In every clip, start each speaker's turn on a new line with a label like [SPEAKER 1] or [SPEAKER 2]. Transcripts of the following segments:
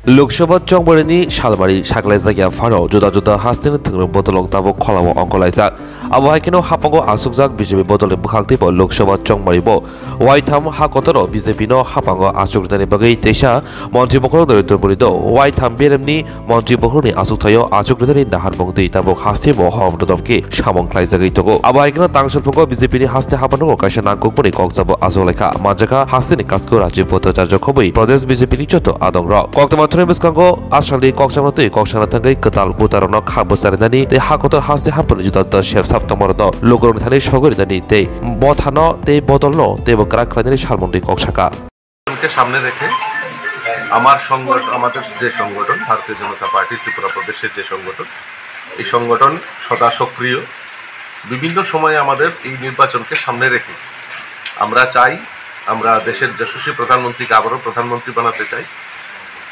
[SPEAKER 1] लोकसभा चंबरनि सालबारि साग्लाय जायगा फाराव जुदा जुदा हास्तिनि थोंग्रों बदलं ताबो खलाव अंकलायजाक आबहायखिनो हापांगो आसुकजाक बिजेपि बदलनि बुखांतिबो लोकसभा चंबरिबो वाइथाम हाकतरो बिजेपि नो हापांगो आसुकदानि बागै तेसा मन्त्रि बखरो नरेन्द्र मोदीदो वाइथाम बेरेमनि मन्त्रि बखरनि आसुकथायो आसुकदानि दाहार बंगदै ताबो हास्तिबो हमददमके सामंख्लाय जागै तगो आबहायखिनो तांसुलफंगो बिजेपिनि हास्ति हापांगो कायसा नांकुकमनि कक्जाबो आजलायखा मानजाका हास्तिनि कास्को राजीव भट्टाचार्य खबै प्रदेश बिजेपिनि चतो आदंग्र कक्तमा Biskango asali koksamati koksana tangai ketal butarano khabusarindani te hakotor haste hapuni juta shef saptamordo logoron thani sogoridani te bothano te bodolno te bokra kranini salmondi koksaka
[SPEAKER 2] কে সামনে রেখে আমার সংগঠন আমাদের যে সংগঠন ভারতীয় জনতা পার্টি ত্রিপুরা প্রদেশের যে সংগঠন এই সংগঠন সদা সক্রিয় বিভিন্ন সময়ে আমাদের এই নির্বাচনকে সামনে রেখে আমরা চাই আমরা দেশের যশস্বী প্রধানমন্ত্রীকে আবারও প্রধানমন্ত্রী বানাতে চাই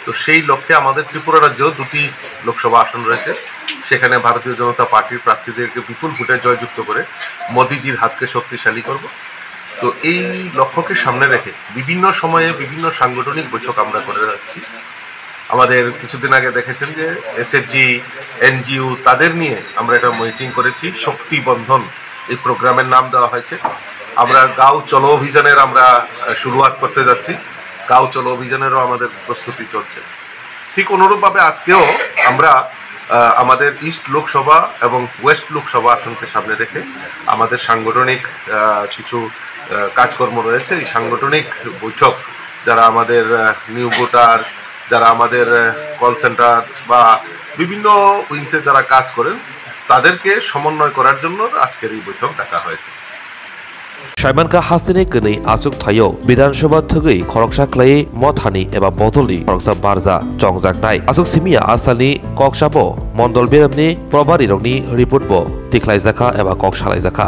[SPEAKER 2] তো সেই লক্ষ্যে আমাদের ত্রিপুরা রাজ্য দুটি লোকসভা আসন রয়েছে সেখানে ভারতীয় জনতা পার্টির প্রার্থীদেরকে বিপুল ভোটে জয়যুক্ত করে মোদিজির হাতকে শক্তিশালী করব তো এই লক্ষ্যকে সামনে রেখে বিভিন্ন সময়ে বিভিন্ন সাংগঠনিক বৈঠক আমরা করে যাচ্ছি আমাদের কিছুদিন আগে দেখেছেন যে এসএসজি এনজিও তাদের নিয়ে আমরা একটা মিটিং করেছি শক্তি বন্ধন এই প্রোগ্রামের নাম দেওয়া হয়েছে আমরা গাঁও চলো অভিযানের আমরা শুরুয়াত করতে যাচ্ছি গাঁও চলো অভিযানেরও আমাদের প্রস্তুতি চলছে ঠিক অনুরূপভাবে আজকেও আমরা আমাদের ইস্ট লোকসভা এবং ওয়েস্ট লোকসভা আসনকে সামনে রেখে আমাদের সাংগঠনিক কিছু কাজকর্ম রয়েছে এই সাংগঠনিক বৈঠক যারা আমাদের নিউ ভোটার যারা আমাদের কল সেন্টার বা বিভিন্ন উইংসে যারা কাজ করেন তাদেরকে সমন্বয় করার জন্য আজকের এই বৈঠক ডাকা হয়েছে
[SPEAKER 1] Saimanka hasini gनै asuk thayo বিধানসভা थगै खरकसा ख्लायै मथानि एबा बदलनि खरकसा बारजा चंगजाकनाय asuk simia asalni koksapo मण्डल बेरामनि प्रभारी रंनि रिपोर्टबो तिख्लायजाखा एबा ककसालायजाखा